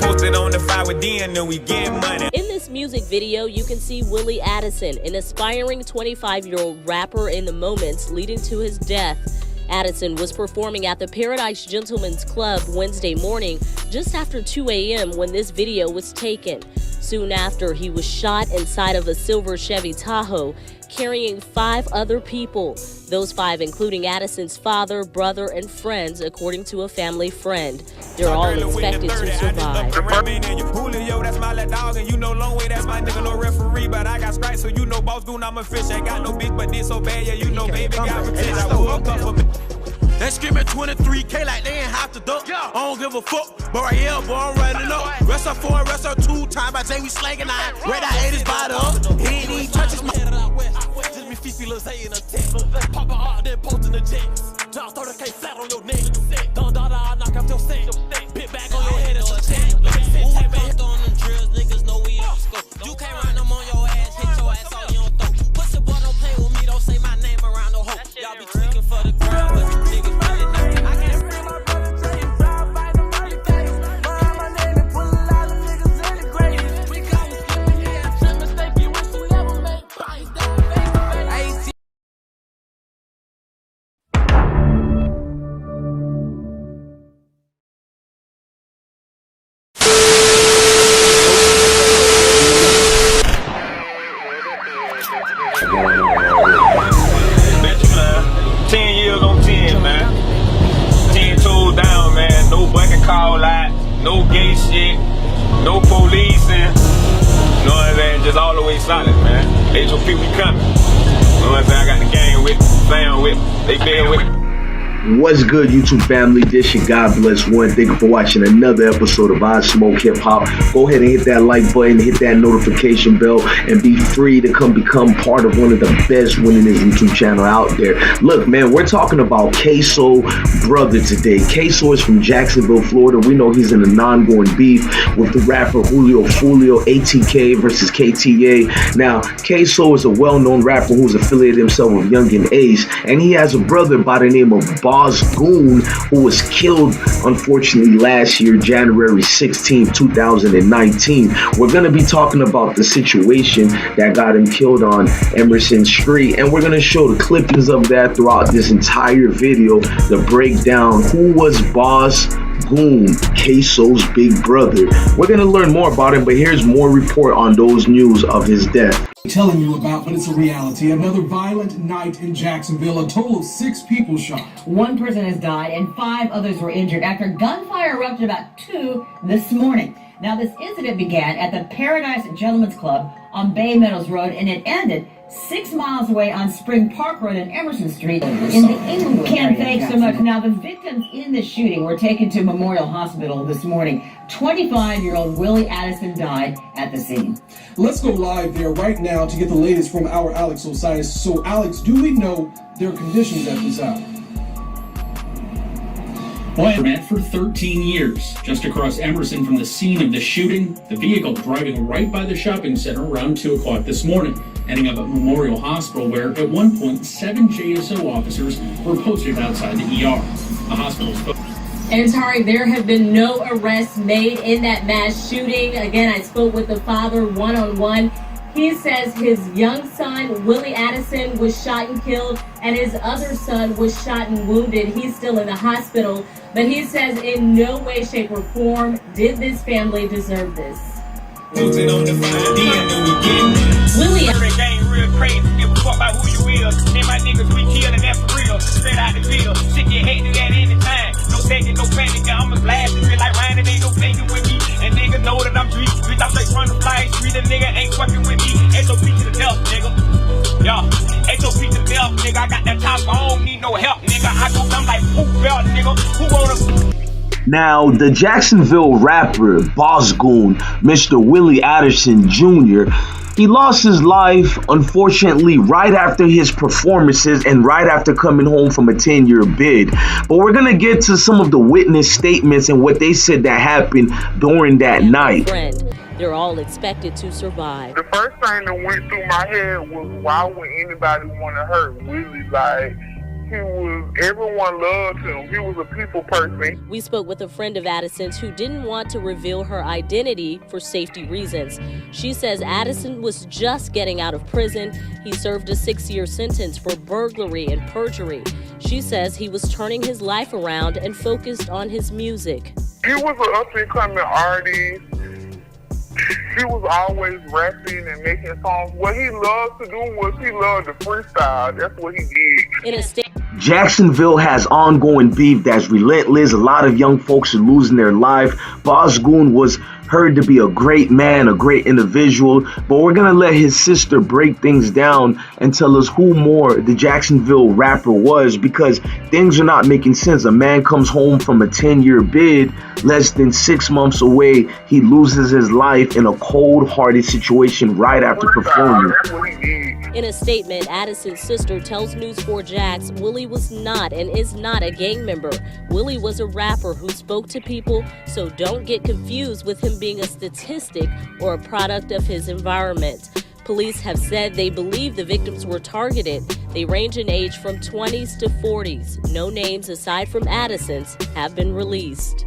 Posted on the fire with D and we get money. In this music video, you can see Willie Addison, an aspiring 25-year-old rapper, in the moments leading to his death. Addison was performing at the Paradise Gentlemen's Club Wednesday morning, just after 2 a.m. when this video was taken. Soon after, he was shot inside of a silver Chevy Tahoe, carrying 5 other people. Those 5 including Addison's father, brother, and friends, according to a family friend. They're all expected to survive. Julio, that's my little dog, and you know long way, that's my nigga, no referee, but I got stripes, so you know Boss Goon, I'm a fish, ain't got no bitch, but this so bad, yeah, you know baby got revenge, I woke up for me. They scream at 23K like they ain't have to duck. I don't give a fuck, but right here, boy, I'm running up. Rest up 4, rest up 2, time by day we slanging 9. Red I ate his body up, he ain't even touch his mouth. Just me Fifi Lil Zay in a text. Pop out, then posting the jets. Drop 30K flat on your neck. Don't I'll knock off your set. Bit back on your head, it's a check. Ooh, back on them drills, niggas know we on scope. You can't run them on your ass, hit your ass on your throat. Pussy boy, don't play with me, don't say my name around no hoe. Y'all be tweaking for the ground, but you niggas really know. I can't free my brother Jay and drive by the murder case. Behind my name and pull a lot of niggas in the grave. We call you skipping, you got some mistake you wish you never make. Price down, face. Bitch, man, 10 years on 10, man. 10 toes down, man. No bucket call out, no gay shit, no policing. You know what I'm saying? Just all the way solid, man. HOP, we coming. You know what I'm saying? I got the gang with, fam with, they been with. What's good, YouTube family? This your God Bless One. Thank you for watching another episode of I Smoke Hip Hop. Go ahead and hit that like button, hit that notification bell, and be free to become part of one of the best winningest YouTube channel out there. Look, man, we're talking about Ksoo brother today. Ksoo is from Jacksonville, Florida. We know he's in an ongoing beef with the rapper Julio Foolio, ATK versus KTA. Now, Ksoo is a well-known rapper who's affiliated himself with Yungeen Ace, and he has a brother by the name of Boss Goon, who was killed, unfortunately, last year, January 16, 2019. We're going to be talking about the situation that got him killed on Emerson Street, and we're going to show the clippings of that throughout this entire video to break down who was Boss Goon, Ksoo's big brother. We're going to learn more about him, but here's more report on those news of his death. Telling you about, but it's a reality. Another violent night in Jacksonville. A total of 6 people shot. 1 person has died and 5 others were injured after gunfire erupted about 2 this morning. Now, this incident began at the Paradise Gentlemen's Club on Bay Meadows Road, and it ended 6 miles away on Spring Park Road and Emerson Street in the Englewood area. Thanks so much. Now, the victims in the shooting were taken to Memorial Hospital this morning. 25-year-old Willie Addison died at the scene. Let's go live there right now to get the latest from our Alex Osiris. So, Alex, do we know their conditions at this hour? Met for 13 years, just across Emerson from the scene of the shooting. The vehicle driving right by the shopping center around 2 o'clock this morning, ending up at Memorial Hospital, where at one point 7 JSO officers were posted outside the ER. The hospital spoke. And Tari, there have been no arrests made in that mass shooting. Again, I spoke with the father one-on-one. He says his young son, Willie Addison, was shot and killed, and his other son was shot and wounded. He's still in the hospital, but he says in no way, shape, or form did this family deserve this. Willie Gang real crazy, give a fuck about who you is. Me and my niggas, we killin' that for real. Straight out the field, shit get hectic at any time. No taking, no panic, I'ma blast it, feel like Ryan, ain't no faking with me. And niggas know that I'm street, bitch, I'm straight from the fly street. The nigga ain't fucking with me. HOP to the death, nigga. Yo, HOP to the death, nigga. I got that top, I don't need no help, nigga. I go dumb like poop belt, nigga. Who wanna... Now, the Jacksonville rapper, Boss Goon, Mr. Willie Addison Jr., he lost his life, unfortunately, right after his performances and right after coming home from a 10-year bid. But we're going to get to some of the witness statements and what they said that happened during that night. They're all expected to survive. The first thing that went through my head was, why would anybody want to hurt Willie? Like, Everyone loved him. He was a people person. We spoke with a friend of Addison's who didn't want to reveal her identity for safety reasons. She says Addison was just getting out of prison. He served a 6-year sentence for burglary and perjury. She says he was turning his life around and focused on his music. He was an up-and-coming artist. He was always rapping and making songs. What he loved to do was he loved to freestyle. That's what he did. In a state. Jacksonville has ongoing beef that's relentless. A lot of young folks are losing their life. Boss Goon was heard to be a great man, a great individual, but we're gonna let his sister break things down and tell us who more the Jacksonville rapper was, because things are not making sense. A man comes home from a 10-year bid, less than 6 months away, he loses his life in a cold-hearted situation right after performing. In a statement, Addison's sister tells News 4 Jax Willie was not and is not a gang member. Willie was a rapper who spoke to people, so don't get confused with him being a statistic or a product of his environment. Police have said they believe the victims were targeted. They range in age from 20s to 40s. No names aside from Addison's have been released.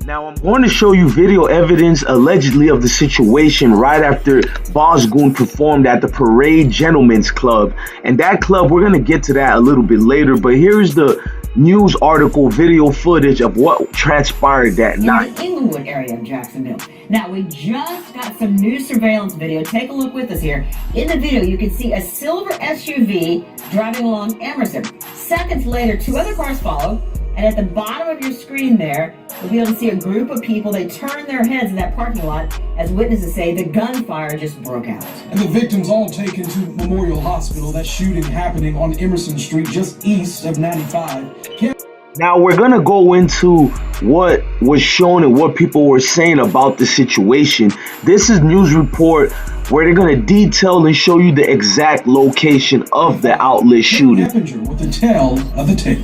Now I'm going to show you video evidence allegedly of the situation right after Boss Goon performed at the Parade Gentlemen's Club. And that club, we're going to get to that a little bit later, but here's the news article video footage of what transpired that night. In the Inglewood area of Jacksonville. Now, we just got some new surveillance video. Take a look with us here. In the video, you can see a silver SUV driving along Emerson. Seconds later, 2 other cars follow. And at the bottom of your screen there, you'll be able to see a group of people. They turn their heads in that parking lot. As witnesses say, the gunfire just broke out. And the victims all taken to Memorial Hospital. That shooting happening on Emerson Street, just east of 95. Now we're going to go into what was shown and what people were saying about the situation. This is news report where they're going to detail and show you the exact location of the outlet shooting. With the tale of the tape.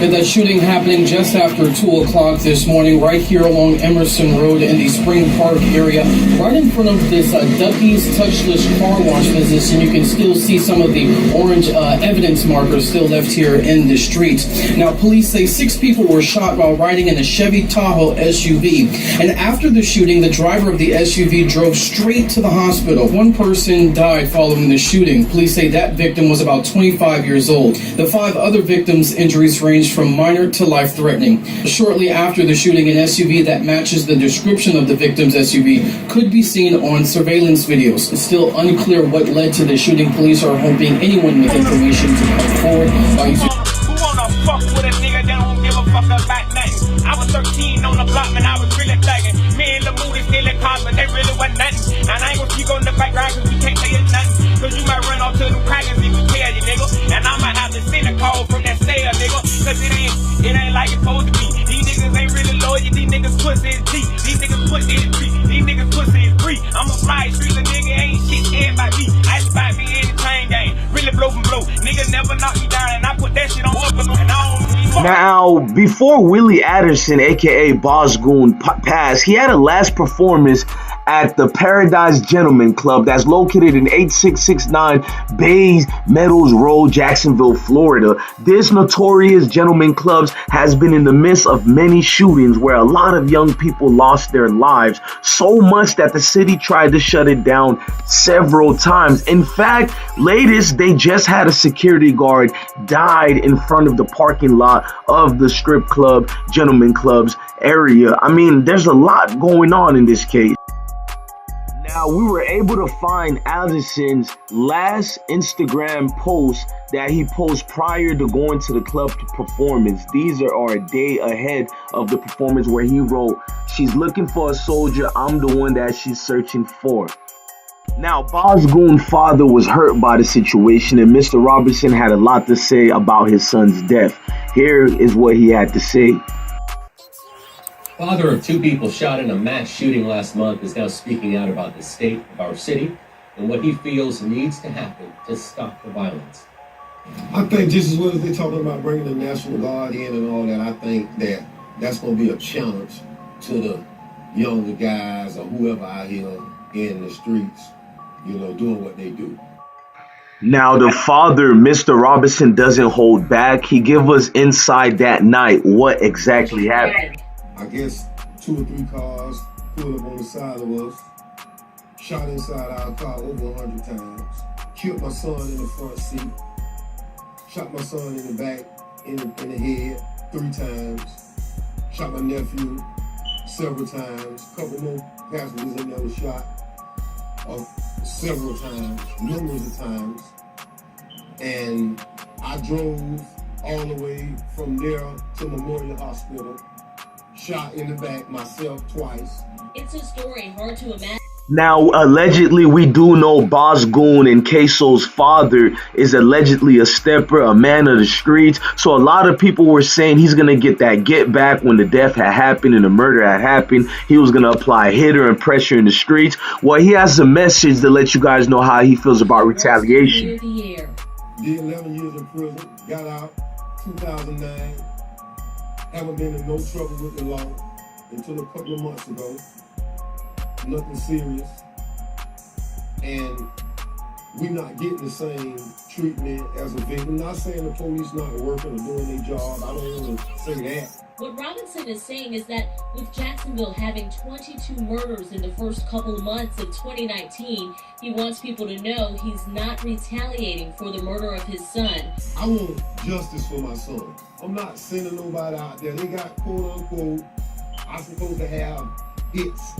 That shooting happening just after 2 o'clock this morning, right here along Emerson Road in the Spring Park area, right in front of this Ducky's Touchless Car Wash business, and you can still see some of the orange evidence markers still left here in the street. Now, police say 6 people were shot while riding in a Chevy Tahoe SUV, and after the shooting, the driver of the SUV drove straight to the hospital. 1 person died following the shooting. Police say that victim was about 25 years old. The 5 other victims' injuries range from minor to life-threatening. Shortly after the shooting, an SUV that matches the description of the victim's SUV could be seen on surveillance videos. It's still unclear what led to the shooting. Police are hoping anyone with information to come forward. Who wanna fuck with a nigga that don't give a fuck about nothing? I was 13 on the block, man, I was really thugging. Me and Lil Moody still in cars, but they really wasn't nothing. And I ain't gonna speak on the background, cause we can't say it's nothing. Cause you might run off to the crackers if we tell you, nigga. And I might have to send a call from that cell, nigga. Cause it ain't like it's supposed to be. These niggas ain't really loyal, these niggas pussy is deep. These niggas pussy is free. These niggas pussy is free. I'm a fly street, a nigga ain't shit scared by me. I spot me in the chain game. Really blow from blow. Nigga never knock me down, and I put that shit on up and on. Now, before Willie Addison, aka Boss Goon, passed, he had a last performance at the Paradise Gentlemen Club that's located in 8669 Bay Meadows Road, Jacksonville, Florida. This notorious gentleman club has been in the midst of many shootings where a lot of young people lost their lives, so much that the city tried to shut it down several times. In fact, latest, they just had a security guard died in front of the parking lot of the strip club, gentleman clubs area. I mean, there's a lot going on in this case. Now, we were able to find Addison's last Instagram post that he posted prior to going to the club to performance. These are a day ahead of the performance where he wrote, "She's looking for a soldier, I'm the one that she's searching for." Now, Boss Goon's father was hurt by the situation, and Mr. Robertson had a lot to say about his son's death. Here is what he had to say. Father of 2 people shot in a mass shooting last month is now speaking out about the state of our city and what he feels needs to happen to stop the violence. I think just as well as they're talking about bringing the National Guard in and all that, I think that's going to be a challenge to the younger guys or whoever out here in the streets, you know, doing what they do. Now, the father, Mr. Robinson, doesn't hold back. He give us inside that night what exactly happened. I guess 2 or 3 cars pulled up on the side of us, shot inside our car over 100 times, killed my son in the front seat, shot my son in the back, in the head 3 times, shot my nephew several times, a couple more passengers in there were shot several times, numerous of times. And I drove all the way from there to Memorial Hospital, shot in the back myself twice. It's a story hard to imagine. Now, allegedly, we do know Boss Goon and Ksoo's father is allegedly a stepper, a man of the streets. So a lot of people were saying he's going to get that get back when the death had happened and the murder had happened. He was going to apply hitter and pressure in the streets. Well, he has a message to let you guys know how he feels about retaliation. Did 11 years in prison, got out 2009. Haven't been in no trouble with the law until a couple of months ago. Nothing serious. And we're not getting the same treatment as a victim. Not saying the police not working or doing their job. I don't want to say that. What Robinson is saying is that with Jacksonville having 22 murders in the first couple of months of 2019, he wants people to know he's not retaliating for the murder of his son. I want justice for my son. I'm not sending nobody out there. They got quote unquote, I'm supposed to have hits.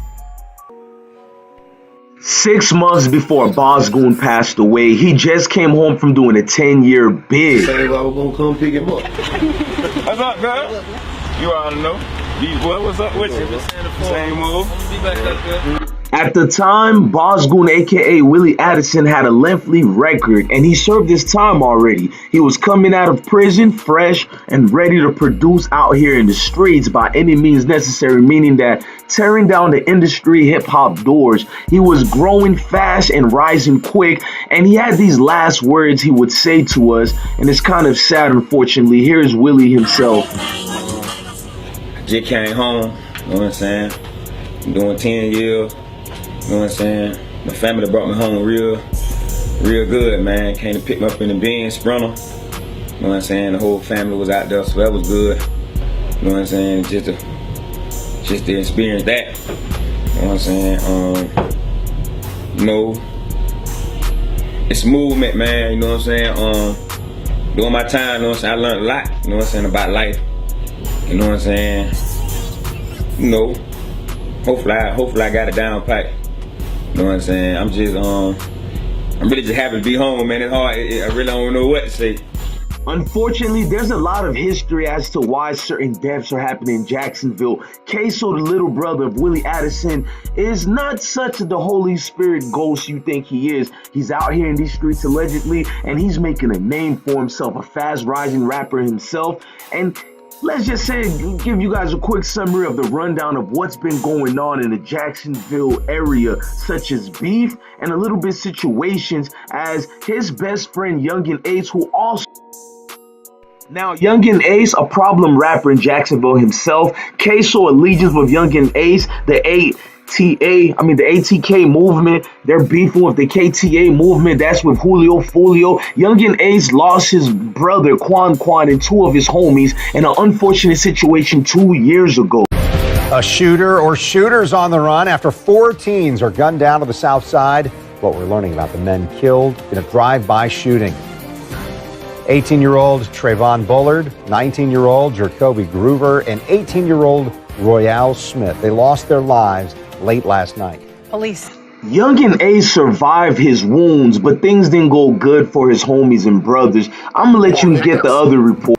6 months before Boss Goon passed away, he just came home from doing a 10-year bid. Say I was gonna come pick him up. What's up, girl? You already know. What's up with you? Same move. At the time, Boss Goon, aka Willie Addison, had a lengthy record and he served his time already. He was coming out of prison fresh and ready to produce out here in the streets by any means necessary, meaning that tearing down the industry hip-hop doors. He was growing fast and rising quick, and he had these last words he would say to us, and it's kind of sad, unfortunately. Here's Willie himself. Just came home, you know what I'm saying? I'm doing 10 years. You know what I'm saying? My family brought me home real good, man. Came to pick me up in the Benz Sprinter. You know what I'm saying? The whole family was out there, so that was good. You know what I'm saying? Just to experience that. You know what I'm saying? You know, it's movement, man. You know what I'm saying? During my time, you know what I'm saying? I learned a lot. You know what I'm saying? About life. You know what I'm saying? You know, hopefully I got it down pat. You know what I'm saying? I'm really just happy to be home, man. It's hard. I really don't know what to say. Unfortunately, there's a lot of history as to why certain deaths are happening in Jacksonville. Ksoo, the little brother of Willie Addison, is not such the Holy Spirit ghost you think he is. He's out here in these streets allegedly, and he's making a name for himself, a fast-rising rapper himself. And let's just say, give you guys a quick summary of the rundown of what's been going on in the Jacksonville area, such as beef and a little bit situations as his best friend Yungeen Ace, who also... Now, Yungeen Ace, a problem rapper in Jacksonville himself. Ksoo, allegiance with Yungeen Ace, the ATK movement. They're beefing with the KTA movement. That's with Julio Foolio. Yungeen Ace lost his brother Quan and 2 of his homies in an unfortunate situation 2 years ago. A shooter or shooters on the run after 4 teens are gunned down to the south side. What we're learning about the men killed in a drive-by shooting. 18-year-old Trayvon Bullard, 19-year-old Jacoby Groover, and 18-year-old Royale Smith. They lost their lives late last night. Police. Yungeen Ace survived his wounds, but things didn't go good for his homies and brothers. I'm gonna let you get the other report.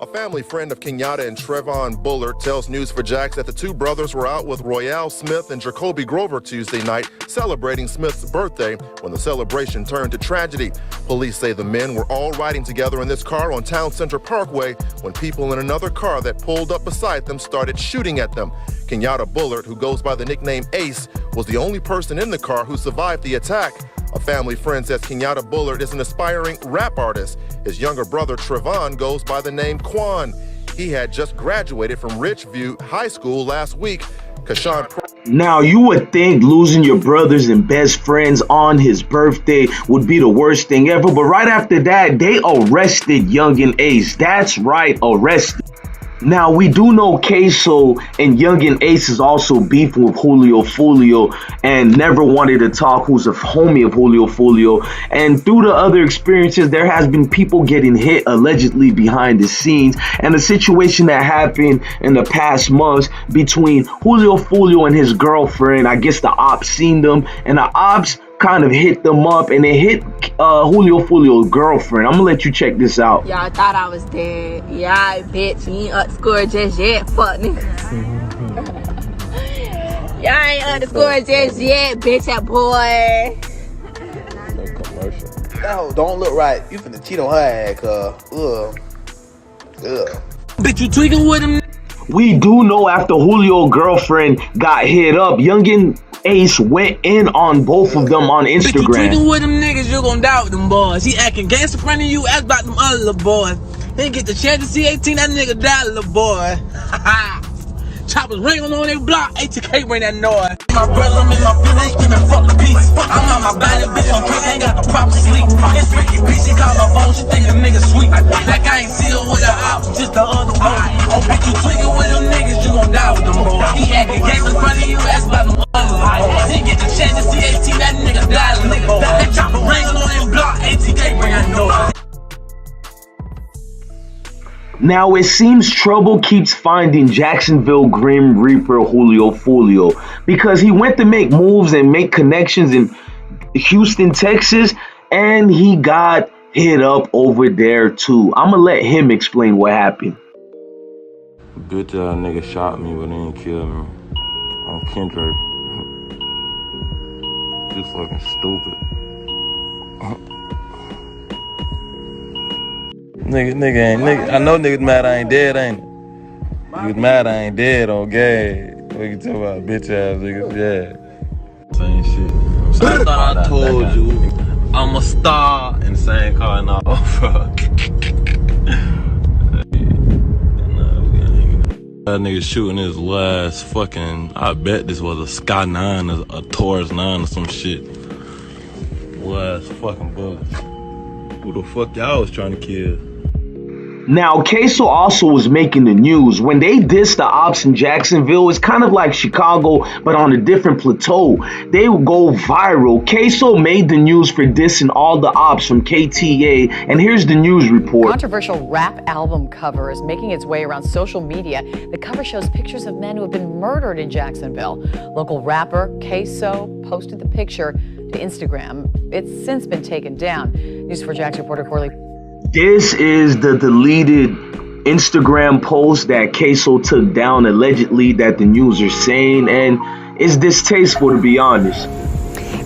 A family friend of Kenyatta and Trayvon Bullard tells News4Jax that the 2 brothers were out with Royale Smith and Jacoby Grover Tuesday night celebrating Smith's birthday when the celebration turned to tragedy. Police say the men were all riding together in this car on Town Center Parkway when people in another car that pulled up beside them started shooting at them. Kenyatta Bullard, who goes by the nickname Ace, was the only person in the car who survived the attack. A family friend says Kenyatta Bullard is an aspiring rap artist. His younger brother, Trayvon, goes by the name Quan. He had just graduated from Richview High School last week. Kashawn Now, you would think losing your brothers and best friends on his birthday would be the worst thing ever, but right after that, they arrested Yungeen Ace. That's right, arrested. Now, we do know Ksoo and Yungeen Ace is also beefing with Julio Foolio and Never Wanted to Talk, who's a homie of Julio Foolio. And through the other experiences, there has been people getting hit allegedly behind the scenes. And the situation that happened in the past months between Julio Foolio and his girlfriend, I guess the ops seen them, and the ops kind of hit them up, and they hit Julio Foolio's girlfriend. I'm gonna let you check this out. Y'all thought I was dead. Yeah, bitch, you ain't underscore just yet, fuck nigga. Y'all ain't underscore just yet, bitch, that boy. No commercial. No, don't look right. You finna cheat on her ass, cuz. Bitch, you tweaking with him? We do know after Julio's girlfriend got hit up, Yungeen Ace went in on both of them on Instagram. Bitch, you tweaking with them niggas, you gon' doubt them boys. He acting gangster in front of you, ask about them other little boys. He ain't get the chance to see 18, that nigga died, little boy. Choppers ringing on their block, ATK bring that noise. My brother, I'm in my feelings, screaming fuck the peace. I'm on my body, bitch, I'm crazy, ain't got no proper sleep. It's Ricky P, she call my phone, she think a nigga sweet. Like I ain't sealed with the ops, just the other one. Oh, bitch, you tweaking with them niggas, you gon' die with them boys. He acting gangster in front of you, ask about them other boys. He get the chance to see 18, that nigga died, little boy. That chopper ringing on their block, ATK bring that noise. Now, it seems trouble keeps finding Jacksonville Grim Reaper Julio Foolio because he went to make moves and make connections in Houston, Texas, and he got hit up over there too. I'm gonna let him explain what happened. Bitch ass nigga shot me but he didn't kill me. On Kendrick. You fucking stupid. Nigga, I know niggas mad I ain't dead, ain't it? Niggas mad I ain't dead on gay. What you talking about, bitch ass niggas, yeah. Same shit. So I thought I told you I'm a star in the same car and all. That nigga shooting his last fucking, I bet this was a Sky 9 or a Taurus 9 or some shit. Last fucking bullets. Who the fuck y'all was trying to kill? Now, Ksoo also was making the news. When they dissed the ops in Jacksonville, it's kind of like Chicago, but on a different plateau. They would go viral. Ksoo made the news for dissing all the ops from KTA, and here's the news report. Controversial rap album cover is making its way around social media. The cover shows pictures of men who have been murdered in Jacksonville. Local rapper Ksoo posted the picture to Instagram. It's since been taken down. News4 Jax reporter Corley. This is the deleted Instagram post that Ksoo took down, allegedly, that the news are saying, and it's distasteful, to be honest.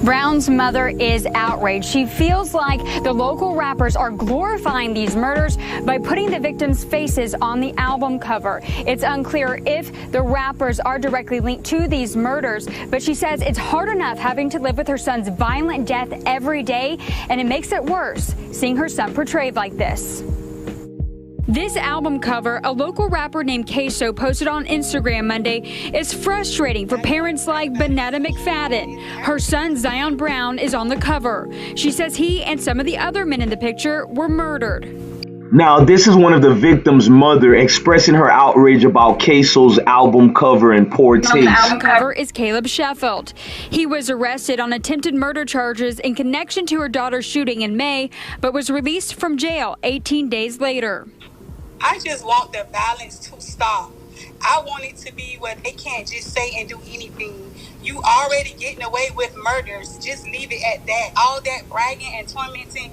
Brown's mother is outraged. She feels like the local rappers are glorifying these murders by putting the victims' faces on the album cover. It's unclear if the rappers are directly linked to these murders, but she says it's hard enough having to live with her son's violent death every day, and it makes it worse seeing her son portrayed like this. This album cover, a local rapper named Ksoo posted on Instagram Monday, is frustrating for parents like Bonetta McFadden. Her son, Zion Brown, is on the cover. She says he and some of the other men in the picture were murdered. Now, this is one of the victims' mother expressing her outrage about Ksoo's album cover and poor taste. The album cover is Caleb Sheffield. He was arrested on attempted murder charges in connection to her daughter's shooting in May, but was released from jail 18 days later. I just want the violence to stop. I want it to be where they can't just say and do anything. You already getting away with murders. Just leave it at that. All that bragging and tormenting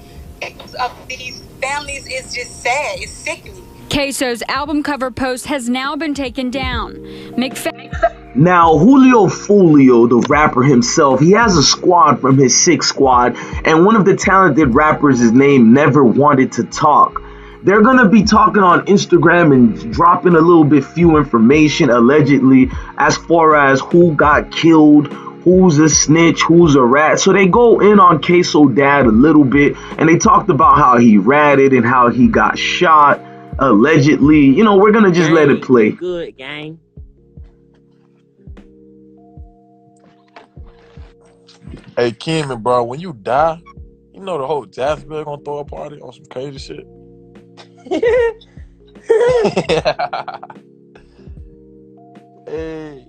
of these families is just sad. It's sickening. Ksoo's album cover post has now been taken down. Now, Julio Foolio, the rapper himself, he has a squad from his 6 squad, and one of the talented rappers is named Never Wanted to Talk. They're going to be talking on Instagram and dropping a little bit few information, allegedly, as far as who got killed, who's a snitch, who's a rat. So they go in on Ksoo dad a little bit, and they talked about how he ratted and how he got shot, allegedly. You know, we're going to just let it play. Good, gang. Hey, Kimmy, bro, when you die, you know the whole Jacksonville gonna throw a party on some crazy shit. Hey,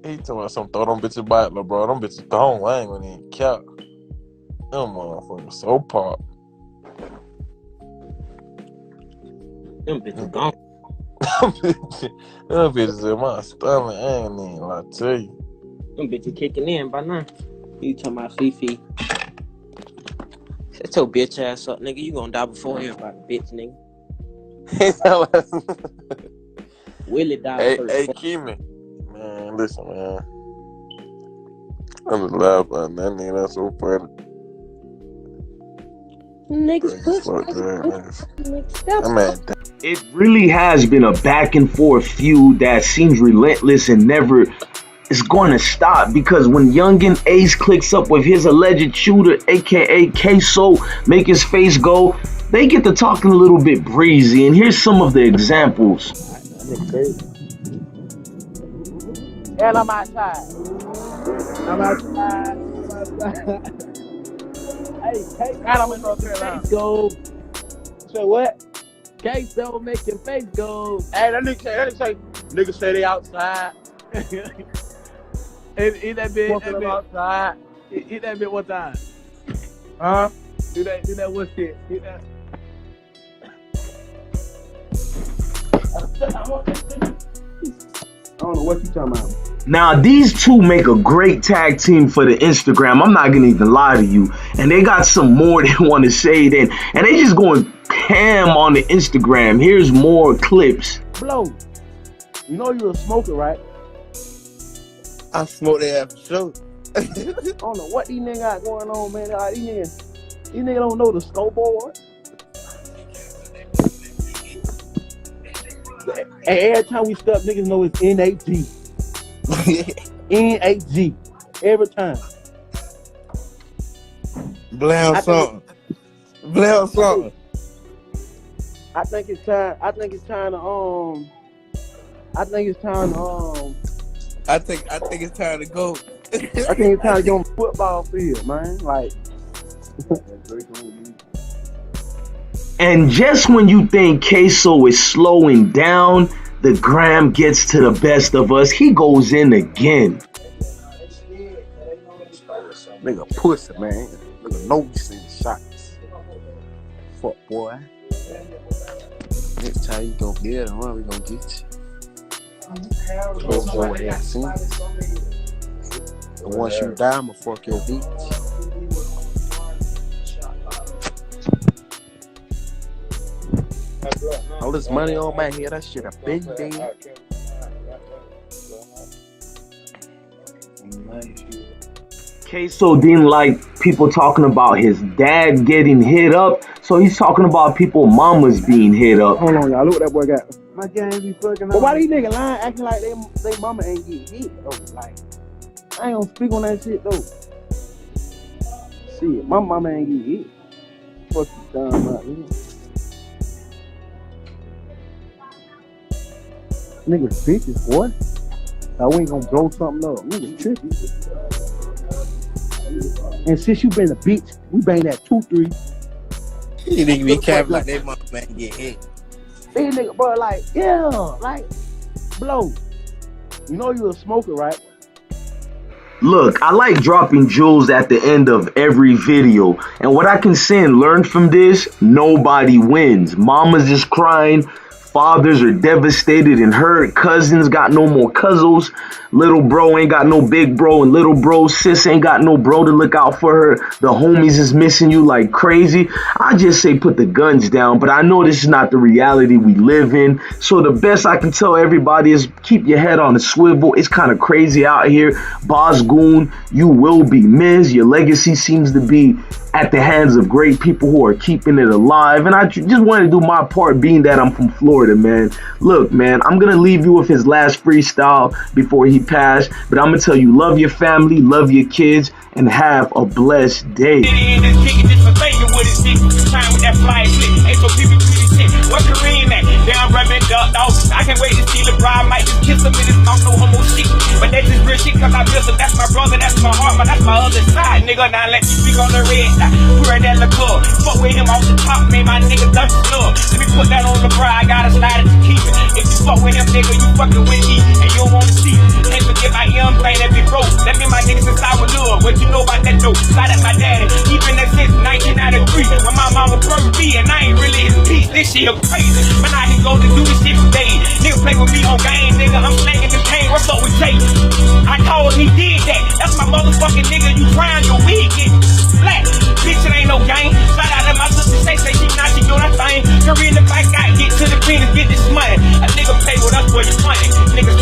he told me some throw them bitches back, bro. Them bitches gone. I ain't gonna even count. Them motherfuckers so pop. Them bitches gone. Them bitches in my stomach. I ain't even lie to you. Them bitches kicking in by now. You talking about Fifi? Shut your bitch ass up, nigga. You gonna die before everybody, bitch, nigga. Willie died first. Hey, Kimmy. Man, listen, man. I'm just laughing about that nigga. That's so funny. Niggas push. It really has been a back and forth feud that seems relentless and never is going to stop, because when Yungeen Ace clicks up with his alleged shooter, aka Ksoo, make his face go, they get to talking a little bit breezy, and here's some of the examples. And I'm outside. Hey, I'm in North Carolina. Go. Say what? Ksoo make your face go. Hey, that nigga say, niggas say they outside. Eat that bit. Outside. Eat that bit one time. Huh? Do that one shit. Eat that. I don't know what you talking about. Now, these two make a great tag team for the Instagram. I'm not going to even lie to you. And they got some more they want to say then. And they just going ham on the Instagram. Here's more clips. Blow. You know you're a smoker, right? I smoke that for sure. I don't know what these niggas got going on, man. These niggas don't know the scoreboard. Hey, every time we step, niggas know it's N-A-G. N-A-G. Every time. Blame something. I think it's time to go. I think it's time to get on the football field, man. Like. And just when you think Ksoo is slowing down, the gram gets to the best of us. He goes in again. Nigga pussy, man. Nigga know we seen shots. Fuck, boy. Next time you gonna get it, we gonna get you. Oh, boy, yeah, see? And once you die, I'ma fuck your bitch. All this money on my head, that shit a big thing. Ksoo didn't like people talking about his dad getting hit up, so he's talking about people mamas being hit up. Hold on, y'all. Look what that boy got. My game be fucking. But why these niggas lying, acting like they mama ain't get hit though? Like, I ain't gonna speak on that shit though. Shit, my mama ain't get hit. Fuck you talking about, man? Niggas bitches, boy. Now we ain't gonna blow something up. Niggas tripping. And since you been a bitch, we bang that 2-3. You nigga be capping like they mama ain't get hit. These nigga, bro, like, yeah, like, blow. You know you a smoker, right? Look, I like dropping jewels at the end of every video. And what I can say and learn from this, nobody wins. Mamas is crying. Fathers are devastated and hurt. Cousins got no more cousins. Little bro ain't got no big bro. And little bro sis ain't got no bro to look out for her. The homies is missing you like crazy. I just say put the guns down. But I know this is not the reality we live in. So the best I can tell everybody is keep your head on a swivel. It's kind of crazy out here. Boss Goon, you will be missed. Your legacy seems to be at the hands of great people who are keeping it alive. And I just want to do my part, being that I'm from Florida, man. Look, man, I'm going to leave you with his last freestyle before he passed. But I'm going to tell you, love your family, love your kids, and have a blessed day. I can't wait to see LeBron might just kiss him in his mouth, no homo shit. But they That's just real shit cause I miss her. That's my brother, that's my heart, but that's my other side, nigga. Now let me speak on the red side. We're at that club. Fuck with him off the top, man, my nigga done snub. Let me put that on the bra, I gotta slide it to keep it. If you fuck with him, nigga, you fucking with me, and you don't wanna see it. Can't forget my young thing that be broke. That mean my niggas since I was little. What you know about that dope? Slide at my daddy. He been there since 1993. When my mama birthed me, and I ain't really his piece. This shit crazy. Man, I can go to do this shit for days. Nigga play with me on game, nigga. I'm slanging this cane. What's up with Jay? I told him he did that. That's my motherfucking nigga. You trying your wig get black.